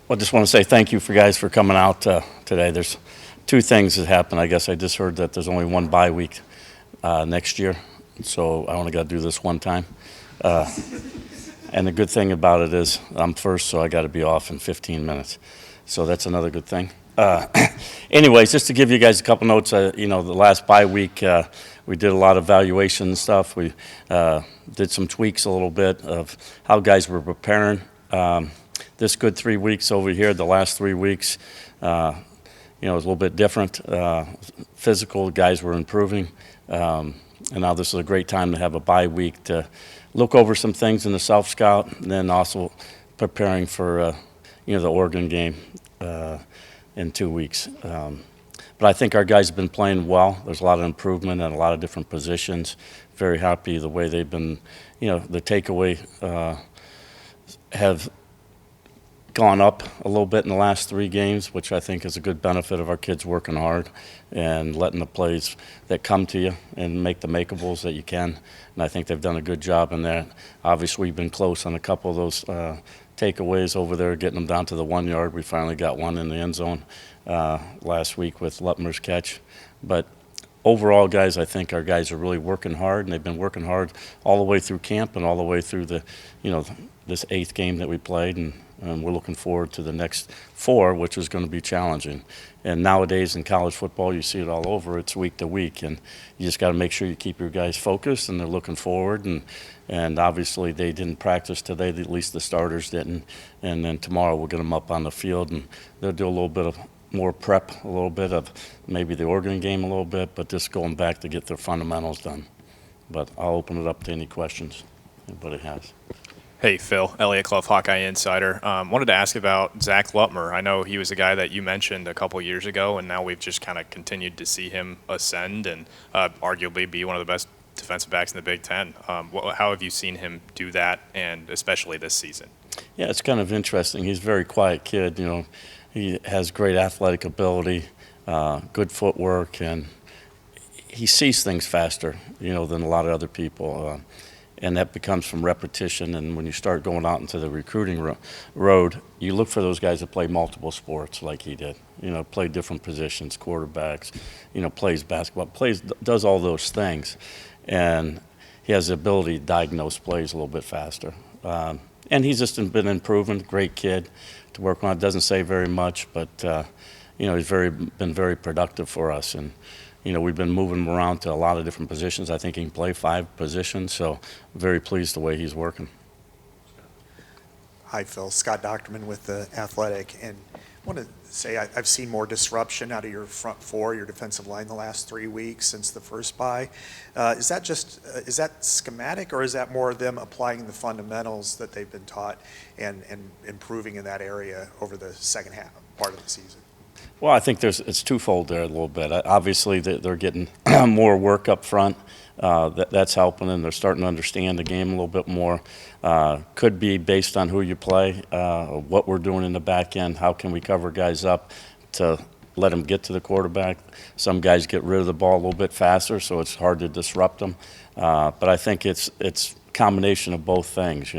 Well, I just want to say thank you for guys for coming out today. There's two things that happened. I guess I just heard that there's only one bye week next year, so I only got to do this one time. And the good thing about it is I'm first, so I got to be off in 15 minutes. So that's another good thing. Anyways, just to give you guys a couple notes, the last bye week, we did a lot of evaluation stuff. We did some tweaks a little bit of how guys were preparing. This good 3 weeks over here, the last 3 weeks, it was a little bit different. Physical, guys were improving. And now this is a great time to have a bye week to look over some things in the self-scout, and then also preparing for, the Oregon game in 2 weeks. But I think our guys have been playing well. There's a lot of improvement in a lot of different positions. Very happy the way they've been, the takeaway have gone up a little bit in the last 3 games, which I think is a good benefit of our kids working hard and letting the plays that come to you and make the makeables that you can. And I think they've done a good job in that. Obviously, we've been close on a couple of those takeaways over there, getting them down to the 1 yard. We finally got one in the end zone last week with Lutmer's catch. But overall, guys, I think our guys are really working hard, and they've been working hard all the way through camp and all the way through the, this 8th game that we played, and we're looking forward to the next 4, which is going to be challenging. And nowadays in college football, you see it all over. It's week to week, and you just got to make sure you keep your guys focused, and they're looking forward. And obviously they didn't practice today, at least the starters didn't. And then tomorrow we'll get them up on the field, and they'll do a little bit of more prep, a little bit of maybe the Oregon game a little bit, but just going back to get their fundamentals done. But I'll open it up to any questions anybody has. Hey, Phil, Elliot Clough, Hawkeye Insider. Wanted to ask about Zack Lutmer. I know he was a guy that you mentioned a couple years ago, and now we've just kind of continued to see him ascend and arguably be one of the best defensive backs in the Big Ten. How have you seen him do that, and especially this season? Yeah, it's kind of interesting. He's a very quiet kid. He has great athletic ability, good footwork, and he sees things faster, than a lot of other people. And that becomes from repetition. And when you start going out into the recruiting road, you look for those guys that play multiple sports like he did. Play different positions, quarterbacks, plays basketball, does all those things. And he has the ability to diagnose plays a little bit faster. And he's just been improving. Great kid to work on. Doesn't say very much, but he's been very productive for us. And we've been moving him around to a lot of different positions. I think he can play 5 positions, so very pleased the way he's working. Hi, Phil. Scott Docterman with The Athletic. And I want to say I've seen more disruption out of your front 4, your defensive line, the last 3 weeks since the first bye. Is that schematic, or is that more of them applying the fundamentals that they've been taught and improving in that area over the second half part of the season? Well, I think it's twofold there a little bit. Obviously, they're getting more work up front. That's helping, and they're starting to understand the game a little bit more. Could be based on who you play, what we're doing in the back end, how can we cover guys up to let them get to the quarterback. Some guys get rid of the ball a little bit faster, so it's hard to disrupt them. But I think it's a combination of both things.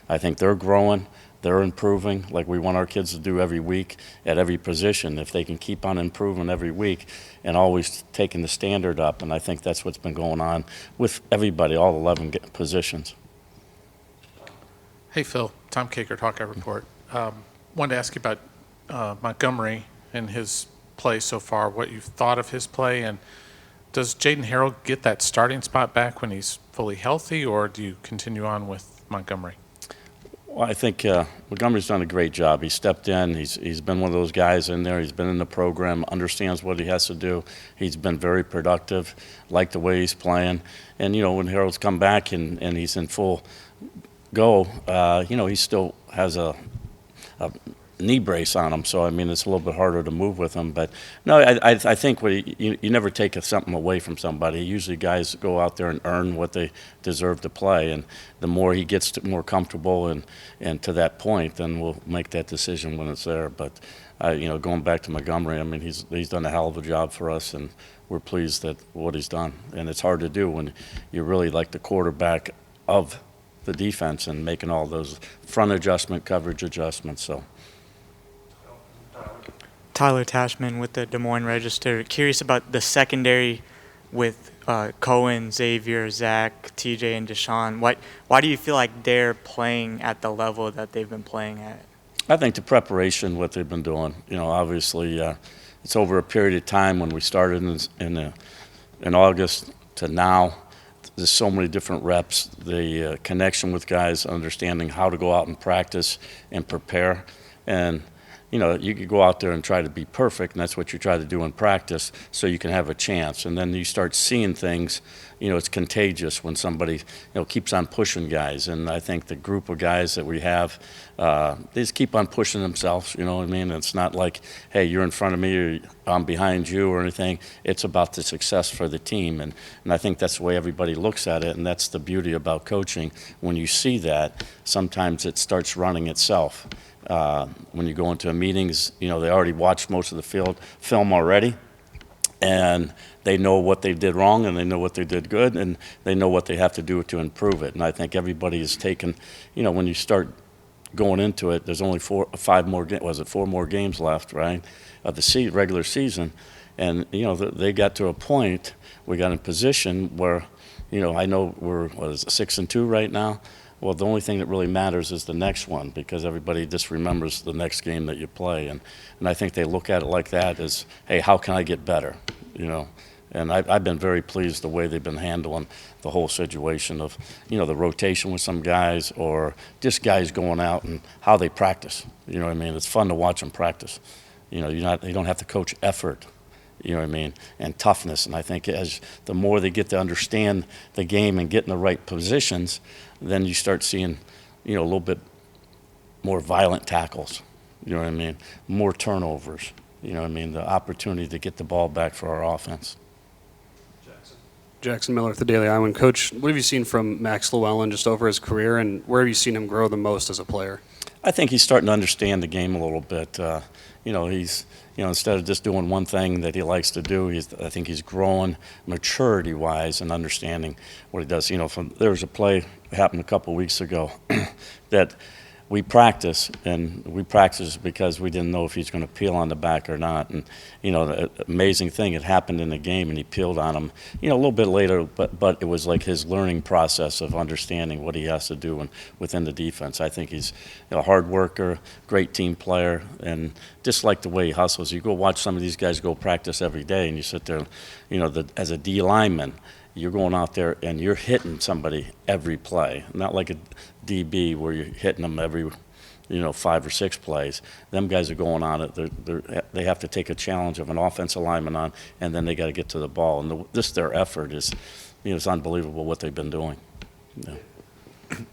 I think they're growing. They're improving like we want our kids to do every week at every position. If they can keep on improving every week and always taking the standard up, and I think that's what's been going on with everybody, all 11 positions. Hey, Phil. Tom Caker, Hawkeye Report. Wanted to ask you about Montgomery and his play so far, what you've thought of his play, and does Jaden Harrell get that starting spot back when he's fully healthy, or do you continue on with Montgomery? Well, I think Montgomery's done a great job. He stepped in. He's been one of those guys in there. He's been in the program, understands what he has to do. He's been very productive, like the way he's playing. And, when Harold's come back and he's in full go, he still has a knee brace on him. So, it's a little bit harder to move with him. But, no, I think you never take something away from somebody. Usually guys go out there and earn what they deserve to play. And the more he gets more comfortable and to that point, then we'll make that decision when it's there. But, going back to Montgomery, he's done a hell of a job for us, and we're pleased at what he's done. And it's hard to do when you're really like the quarterback of the defense and making all those front adjustment, coverage adjustments. So. Tyler Tashman with the Des Moines Register. Curious about the secondary with Cohen, Xavier, Zach, TJ, and Deshaun. Why do you feel like they're playing at the level that they've been playing at? I think the preparation, what they've been doing, obviously it's over a period of time. When we started in August to now, there's so many different reps, the connection with guys, understanding how to go out and practice and prepare. And you could go out there and try to be perfect, and that's what you try to do in practice so you can have a chance. And then you start seeing things, it's contagious when somebody, keeps on pushing guys. And I think the group of guys that we have, they just keep on pushing themselves, you know what I mean? It's not like, hey, you're in front of me or I'm behind you or anything. It's about the success for the team. And I think that's the way everybody looks at it, and that's the beauty about coaching. When you see that, sometimes it starts running itself. When you go into meetings, they already watched most of the film already, and they know what they did wrong, and they know what they did good, and they know what they have to do to improve it. And I think everybody is taken, when you start going into it, there's only 4 more games left, right, of the regular season. And, they got to a point, we got in position where, I know we're, 6-2 right now. Well, the only thing that really matters is the next one, because everybody just remembers the next game that you play. And I think they look at it like that as, hey, how can I get better? And I've been very pleased the way they've been handling the whole situation of, the rotation with some guys or just guys going out and how they practice. You know what I mean? It's fun to watch them practice. You don't have to coach effort. You know what I mean, and toughness. And I think as the more they get to understand the game and get in the right positions, then you start seeing, a little bit more violent tackles. You know what I mean, more turnovers. You know what I mean, the opportunity to get the ball back for our offense. Jackson Miller at the Daily Iowan. Coach, what have you seen from Max Llewellyn just over his career, and where have you seen him grow the most as a player? I think he's starting to understand the game a little bit. He's, instead of just doing one thing that he likes to do, I think he's growing maturity-wise and understanding what he does. There was a play that happened a couple weeks ago that we practice because we didn't know if he's going to peel on the back or not. And, the amazing thing, it happened in the game, and he peeled on him, a little bit later, but it was like his learning process of understanding what he has to do within the defense. I think he's a hard worker, great team player, and just like the way he hustles. You go watch some of these guys go practice every day, and you sit there, as a D lineman, you're going out there and you're hitting somebody every play, not like a DB where you're hitting them every, 5 or 6 plays. Them guys are going on it. They have to take a challenge of an offensive lineman on, and then they got to get to the ball. And their effort is, it's unbelievable what they've been doing. Yeah.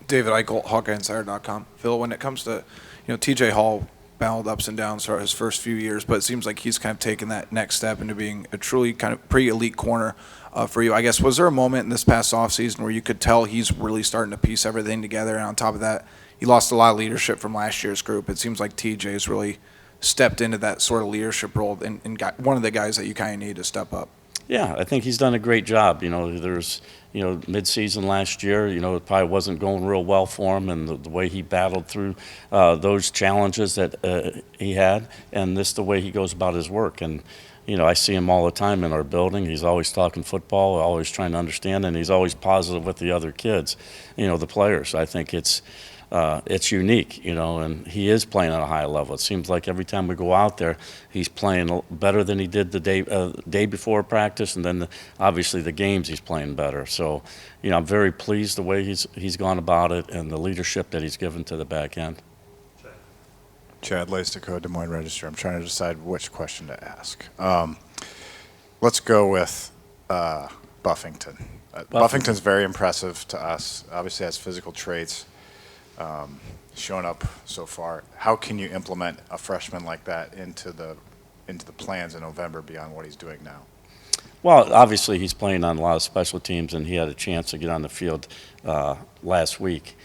David Eichel, HawkeyeInsider.com. Phil, when it comes to, TJ Hall battled ups and downs throughout his first few years, but it seems like he's kind of taken that next step into being a truly kind of pretty elite corner for you. I guess, was there a moment in this past offseason where you could tell he's really starting to piece everything together, and on top of that, he lost a lot of leadership from last year's group? It seems like TJ has really stepped into that sort of leadership role and got one of the guys that you kind of need to step up. Yeah, I think he's done a great job. There's, mid-season last year, it probably wasn't going real well for him, and the way he battled through those challenges that he had, and this the way he goes about his work. And, I see him all the time in our building. He's always talking football, always trying to understand, and he's always positive with the other kids, the players. I think it's unique, and he is playing at a high level. It seems like every time we go out there, he's playing better than he did the day before practice, and then obviously the games he's playing better. So, I'm very pleased the way he's gone about it and the leadership that he's given to the back end. Chad Leistikow, Des Moines Register. I'm trying to decide which question to ask. Let's go with Buffington. Buffington's very impressive to us. Obviously has physical traits. Shown up so far. How can you implement a freshman like that into the plans in November beyond what he's doing now? Well, obviously he's playing on a lot of special teams, and he had a chance to get on the field last week.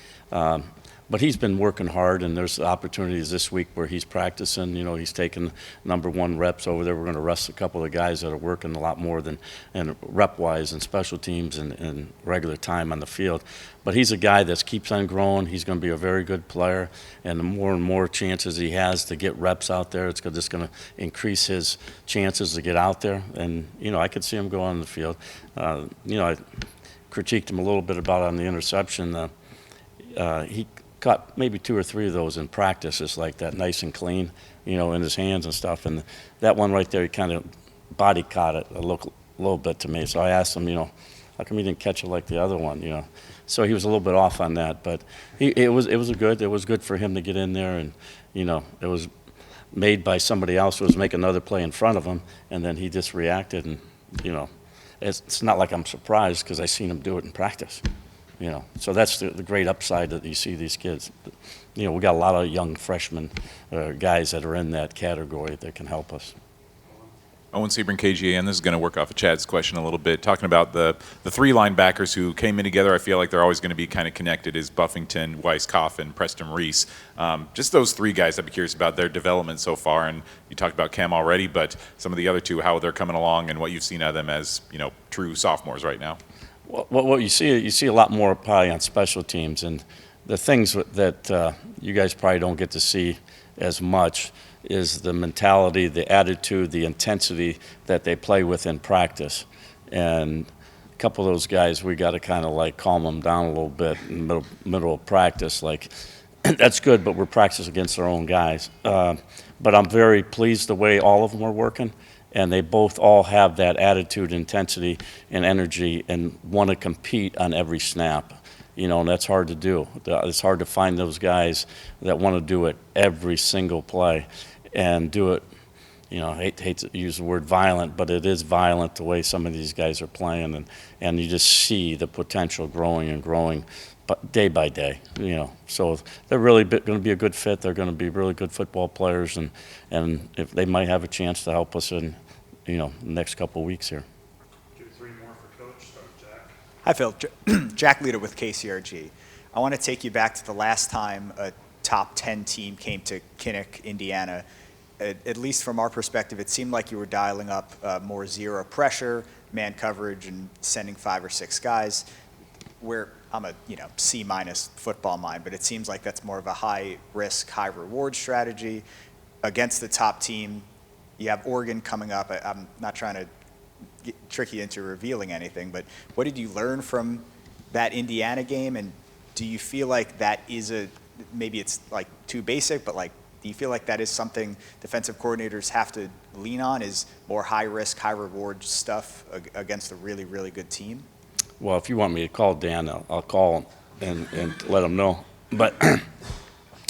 But he's been working hard, and there's opportunities this week where he's practicing. You know, he's taking number 1 reps over there. We're going to rest a couple of guys that are working a lot more than and rep-wise and special teams and regular time on the field. But he's a guy that keeps on growing. He's going to be a very good player, and the more and more chances he has to get reps out there, it's just going to increase his chances to get out there. And, you know, I could see him go on the field. You know, I critiqued him a little bit about on the interception. He caught maybe 2 or 3 of those in practice, just like that, nice and clean, you know, in his hands and stuff. And that one right there, he kind of body caught it a little bit to me. So I asked him, you know, how come he didn't catch it like the other one, you know? So he was a little bit off on that, but it was good for him to get in there, and, you know, it was made by somebody else who was making another play in front of him, and then he just reacted, and, you know, it's not like I'm surprised because I seen him do it in practice. You know, so that's the great upside that you see these kids. You know, we got a lot of young freshmen guys that are in that category that can help us. Owen Sebring, KGAN. This is going to work off of Chad's question a little bit. Talking about the 3 linebackers who came in together, I feel like they're always going to be kind of connected, is Buffington, Weiss, Coffin, Preston Reese. Just those 3 guys, I'd be curious about their development so far. And you talked about Cam already, but some of the other 2, how they're coming along and what you've seen out of them as, you know, true sophomores right now. What you see a lot more probably on special teams, and the things that you guys probably don't get to see as much is the mentality, the attitude, the intensity that they play with in practice. And a couple of those guys, we got to kind of like calm them down a little bit in the middle of practice. Like, that's good, but we're practicing against our own guys. But I'm very pleased the way all of them are working. And they both all have that attitude, intensity, and energy, and want to compete on every snap. You know, and that's hard to do. It's hard to find those guys that want to do it every single play and do it. You know, I hate to use the word violent, but it is violent the way some of these guys are playing, and you just see the potential growing and growing, but day by day. You know, so they're really going to be a good fit. They're going to be really good football players, and if they might have a chance to help us in, you know, the next couple of weeks here. Do 3 more for Coach. Start with Jack. Hi, Phil. Jack Lutmer with KCRG. I want to take you back to the last time a top 10 team came to Kinnick, Indiana. At least from our perspective, it seemed like you were dialing up more zero pressure, man coverage, and sending 5 or 6 guys. Where I'm a C- football mind, but it seems like that's more of a high risk, high reward strategy against the top team. You have Oregon coming up. I'm not trying to trick you into revealing anything, but what did you learn from that Indiana game? And do you feel like that is maybe it's like too basic, but like, do you feel like that is something defensive coordinators have to lean on, is more high risk, high reward stuff against a really, really good team? Well, if you want me to call Dan, I'll call him and let him know. But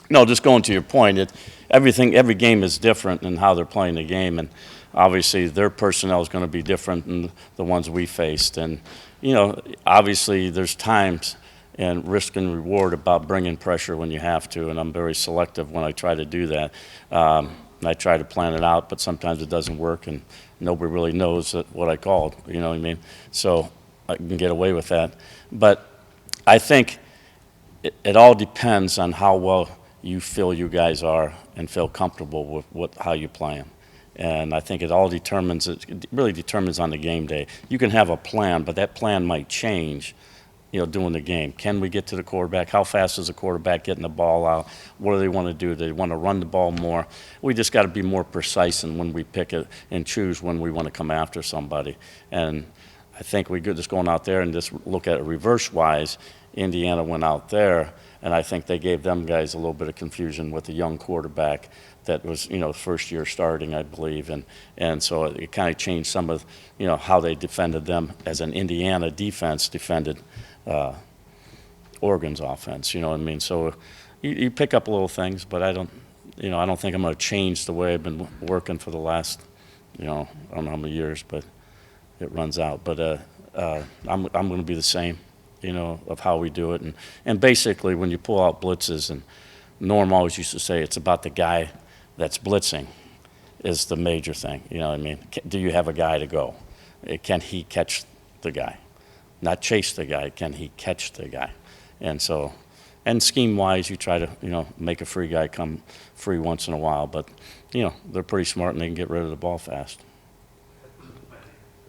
no, just going to your point, every game is different in how they're playing the game, and obviously their personnel is going to be different than the ones we faced. And, you know, obviously there's times and risk and reward about bringing pressure when you have to, and I'm very selective when I try to do that. And I try to plan it out, but sometimes it doesn't work, and nobody really knows what I called, you know what I mean? So I can get away with that. But I think it all depends on how well you feel you guys are and feel comfortable with how you play them. And I think it really determines on the game day. You can have a plan, but that plan might change, you know, during the game. Can we get to the quarterback? How fast is the quarterback getting the ball out? What do they want to do? Do they want to run the ball more? We just got to be more precise in when we pick it and choose when we want to come after somebody. And I think we could just going out there and just look at it reverse-wise. Indiana went out there, and I think they gave them guys a little bit of confusion with the young quarterback that was, you know, first year starting, I believe, and so it kind of changed some of, you know, how they defended them as an Indiana defense defended Oregon's offense. You know what I mean? So you pick up little things, but I don't think I'm going to change the way I've been working for the last, you know, I don't know how many years, but it runs out. But I'm going to be the same, you know, of how we do it. And basically, when you pull out blitzes, and Norm always used to say it's about the guy that's blitzing is the major thing. You know what I mean? Do you have a guy to go? Can he catch the guy? Not chase the guy. Can he catch the guy? And so And scheme-wise, you try to, make a free guy come free once in a while. But, they're pretty smart and they can get rid of the ball fast.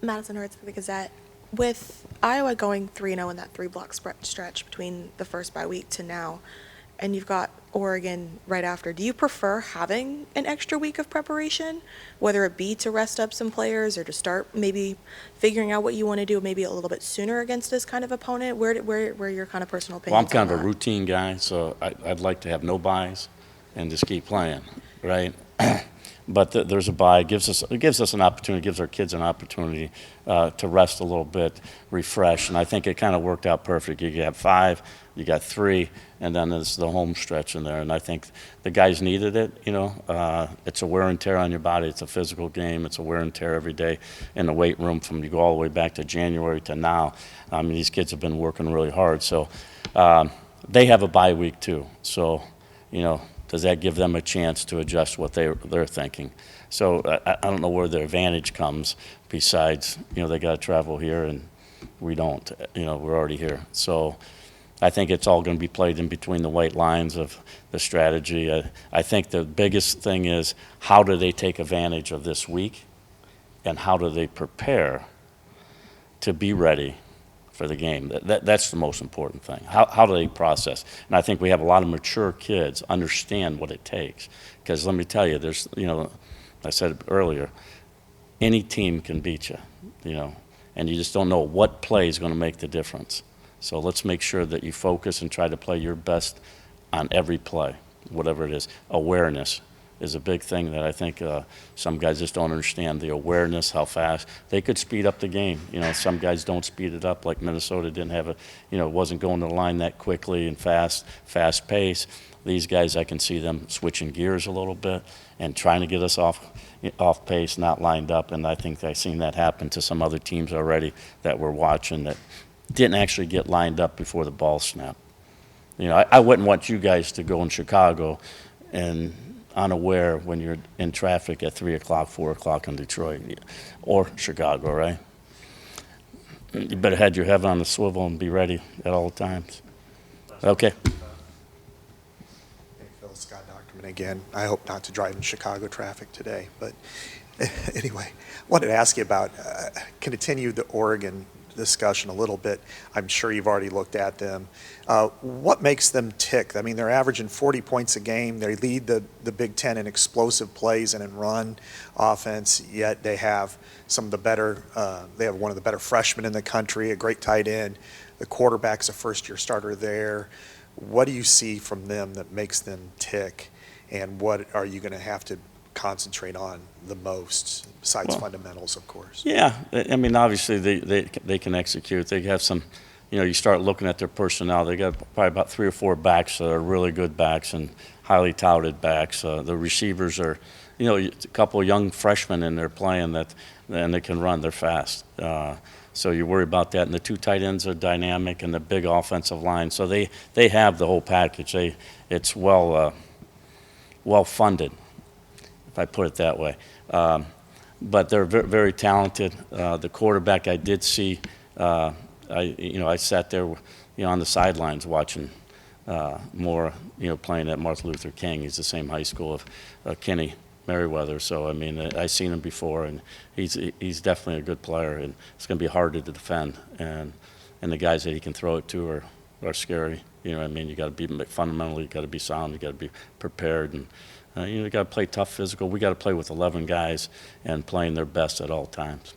Madison Hurts for the Gazette. With Iowa going 3-0 in that three-block stretch between the first bye week to now, and you've got Oregon right after, do you prefer having an extra week of preparation, whether it be to rest up some players or to start maybe figuring out what you want to do maybe a little bit sooner against this kind of opponent? Where are your kind of personal Well, I'm opinions kind on of a that? routine guy, so I'd like to have no buys and just keep playing, right? But there's a bye. It gives us an opportunity, gives our kids an opportunity to rest a little bit, refresh, and I think it kind of worked out perfect. You have 5, you got 3, and then there's the home stretch in there, and I think the guys needed it. It's a wear and tear on your body. It's a physical game. It's a wear and tear every day in the weight room from you go all the way back to January to now. I mean, these kids have been working really hard, so they have a bye week too. So, does that give them a chance to adjust what they're thinking? So I don't know where their advantage comes besides, they got to travel here and we don't, we're already here. So I think it's all going to be played in between the white lines of the strategy. I think the biggest thing is how do they take advantage of this week and how do they prepare to be ready for the game. That's the most important thing. How do they process? And I think we have a lot of mature kids understand what it takes. Because let me tell you, there's, I said it earlier, any team can beat you, and you just don't know what play is going to make the difference. So let's make sure that you focus and try to play your best on every play, whatever it is. Awareness is a big thing that I think some guys just don't understand, the awareness, how fast. They could speed up the game. Some guys don't speed it up, like Minnesota didn't have wasn't going to the line that quickly and fast pace. These guys, I can see them switching gears a little bit and trying to get us off pace, not lined up, and I think I've seen that happen to some other teams already that we're watching that didn't actually get lined up before the ball snapped. I wouldn't want you guys to go in Chicago and unaware when you're in traffic at 3 o'clock, 4 o'clock in Detroit or Chicago, right? You better have your head on the swivel and be ready at all times. Okay. Hey, Phil, Scott Doctorman again. I hope not to drive in Chicago traffic today, but anyway, wanted to ask you about, continue the Oregon discussion a little bit. I'm sure you've already looked at them. What makes them tick? I mean, they're averaging 40 points a game. They lead the Big Ten in explosive plays and in run offense, yet they have some of the better, they have one of the better freshmen in the country, a great tight end. The quarterback's a first-year starter there. What do you see from them that makes them tick, and what are you going to have to concentrate on the most, besides fundamentals, of course? Yeah, I mean, obviously they can execute. They have some, you start looking at their personnel. They got probably about 3 or 4 backs that are really good backs and highly touted backs. The receivers are, a couple of young freshmen in there playing and they can run. They're fast. So you worry about that. And the 2 tight ends are dynamic and the big offensive line. So they have the whole package. It's well funded, if I put it that way. But they're very, very talented. The quarterback I did see, I sat there, on the sidelines watching Moore, playing at Martin Luther King. He's the same high school of Kenny Merriweather. So, I mean, I've seen him before, and he's definitely a good player, and it's going to be hard to defend. And the guys that he can throw it to are scary. You got to be fundamentally, you got to be sound, you got to be prepared, and you got to play tough physical. We got to play with 11 guys and playing their best at all times.